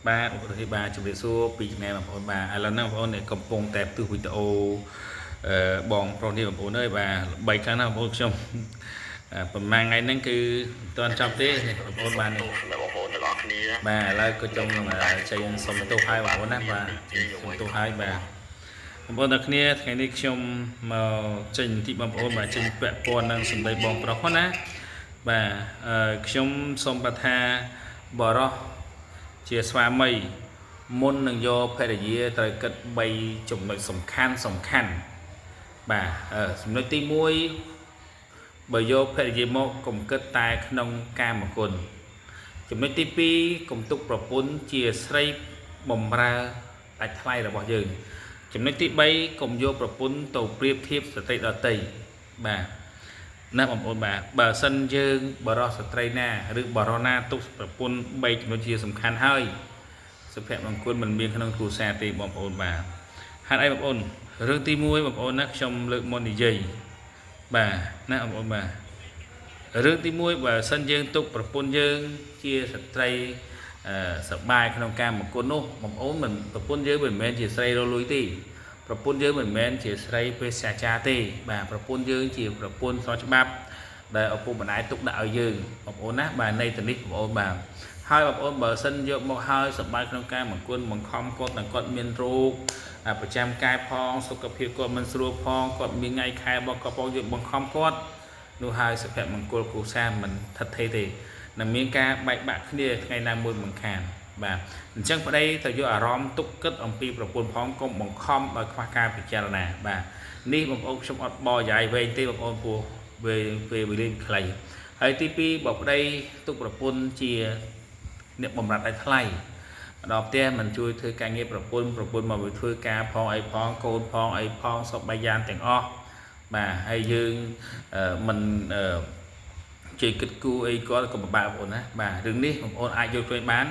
ba thì ba chụp để số pi này mà bọn bà ai lần nào bọn này cầm pong tẹp từ video bong pro đi mà bọn ơi bà bảy cái nào bọn trong phần mang ngay nắng cứ toàn trong thế này bọn bà này bà lại có trong là chạy sống tô hai bọn nè bà tô hai bà bọn đặc nia ngày đi trong mà trình thị bọn bà trình vẹn bọn đang sùng đầy bong pro hết á bà trong sông bát ha bờ ro chia xóa mây môn nâng do phải là gì tới cất bay chủng loại sòng khăn bà nói tí muối bởi do phải là gì một cùng kết tài nông ca một cồn chủng nói tí pi cùng tục bảo bốn chia xây bồng ra đại thay là bỏ dừng chủng nói tí bay cùng vô bảo bốn tàu priệp thiếp sở tây đỏ tây bà nè ông bà sân dương bà ro sợi naหรือbà ro na tục bảo bốn bay chủng nói chia sòng khăn hơiสเปรย์บางคนมันมีขนมครูซาตีบอมโอนมาฮันไอบอมโอนเรื่องตีมวยบอมโอนนักชมเลือกมอนดีเจบ่านะบอมโอนมาเรื่องตีมวยบ่าสัญญาตุกประปนยืงเชี่ยสตรีสบายขนมการบางคนโน้บอมโอนมันประปนยืงเหมือนแมนเชี่ยสตรีเราลุยตีประปนยืงเหมือนแมนเชี่ยสตรีเป็นชาชาตีบ่าประปนยืงเชี่ยประปนซอชบับได้เอาปูมันไอตุกดาวยืงบอมโอนนะบ่าในตอนนี้บอมโอนบ่าhai bà ôn bờ sânយកមកហើយសបាយក្នុងការមកគុណបង្ខំគាត់នឹងគាត់មានរោគប្រចាំកាយផងសុខភាពគាត់មិនស្រួលផងគាត់មានថ្ងៃខែរបស់គាត់ផងយកបង្ខំគាត់នោះហើយសុភមង្គលគ្រួសារមិនថិតថេរទេនឹងមានការបែកបាក់គ្នាថ្ងៃណាមួយមិនខានបាទអញ្ចឹងប្តីទៅយកអារម្មណ៍ទុកគិតអំពីប្រពន្ធផងកុំបង្ខំឲ្យខ្វះការពិចារណាបាទនេះបងប្អូនខ្ញុំអត់បរយាយវែងទេបងប្អូនពោះពេលវេលាខ្លីហើយទី2បើប្តីទុកប្រពន្ធជាអ្នកបំរ័តឲ្យថ្លៃដល់ផ្ទះមិនជួយធ្វើការងារប្រពន្ធមកធ្វើការផងអីផងកូនផងអីផងសពបីយ៉ាងទាំងអស់បាទហើយយើងមិនជួយគិតគូរអីគាត់ក៏ពិបាកបងប្អូនណាបាទរឿងនេះបងប្អូនអាចយកជួយបាន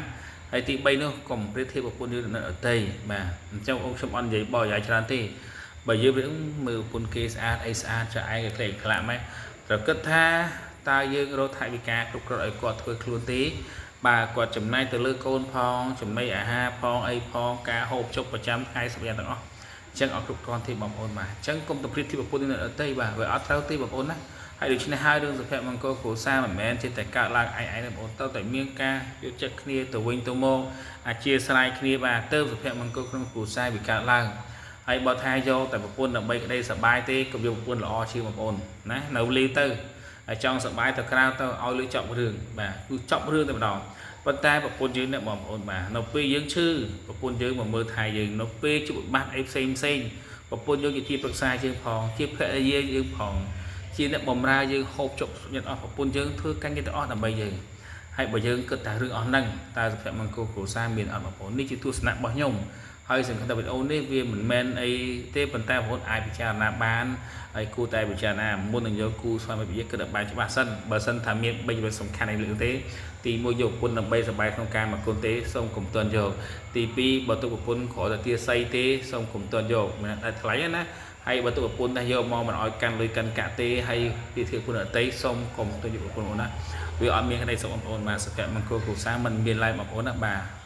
ហើយទី3នោះកុំប្រៀបធៀបប្រពន្ធយើងនឹងអតីបាទអញ្ចឹងបងខ្ញុំអត់និយាយបោះយាយច្រើនទេបើយើងមើលប្រពន្ធគេស្អាតអីស្អាតចាឯងគេខ្លាក់ម៉េចប្រគិតថាតើយើងរកថវិកាគ្រប់គ្រាន់ឲ្យគាត់ធ្វើខ្លួនទេបាទគាត់ចំណាយទៅលើកូនផងចំណីអាហារផងអីផងការហូបចុកប្រចាំថ្ងៃសប្តាហ៍ទាំងអស់អញ្ចឹងអត់គ្រប់គ្រាន់ទេបងប្អូនបាទអញ្ចឹងកុំទៅព្រៀបធៀបប្រពន្ធនឹងអតីបាទវាអត់ត្រូវទេបងប្អូនណាហើយដូច្នេះហើយរឿងសុភមង្គលគ្រួសារមិនមែនជាតែកើតឡើងឯងបងប្អូនទៅតែមានការយកចិត្តគ្នាទៅវិញទៅមកអធិស្ឋានគ្នាបាទទៅសុភមង្គលក្នុងគ្រួសារវាកើតឡើងហើយបើថាយកតែប្រពន្ធដើម្បីក្តីសប្បាយទេកុំយកប្រពន្ធល្អជាងបងប្អូនណានៅលីទៅហើយចង់សប្បាយទៅក្រៅទៅឲ្យលឺចប់រឿងបាទគឺចប់រឿងតែម្ដងប៉ុន្តែប្រពន្ធយើងអ្នកបងប្អូនបាទនៅពេលយើងឈឺប្រពន្ធយើងមកមើលថែយើងនៅពេលជួបបាត់អីផ្សេងប្រពន្ធយើងជាទីប្រឹក្សាយើងផងជាភរិយាយើងផងជាអ្នកបម្រើយើងហូបចុកញាតិអស់ប្រពន្ធយើងធ្វើការងារទាំងអស់ដើម្បីយើងហើយបើយើងគិតតែរឿងអស់ហ្នឹងតើសុភមង្គលគ្រួសារមានអត់បងប្អូននេះជាទស្សនៈរបស់ខ្ញុំហើយសង្ឃឹមថាវីដេអូនេះវាមិនមែនអីទេប៉ុន្តែបងប្អូនអាចពិចារណាបានហើយគួរតែពិចារណាមុននឹងយកគូស្វាមីភរិយាគិតឲ្យបានច្បាស់សិនបើសិនថាមាន3ចំណុចសំខាន់ឯលើទេទី1យកប្រពន្ធដើម្បីសប្បាយក្នុងការមកគុណទេសូមកុំទាន់យកទី2បើទុកប្រពន្ធគ្រាន់តែទាស័យទេសូមកុំទាន់យកមិនតែថ្លៃណាហើយបើទុកប្រពន្ធតែយកមកមិនឲ្យកាន់លុយកាន់កាក់ទេហើយពីធៀបប្រពន្ធអតីសូមកុំទាន់យកប្រពន្ធណាវាអត់មានក្តីសុខបងប្អូនបាទសុភមង្គលគ្រួសារមិនមានឡើយបងប្អូនណាបាទ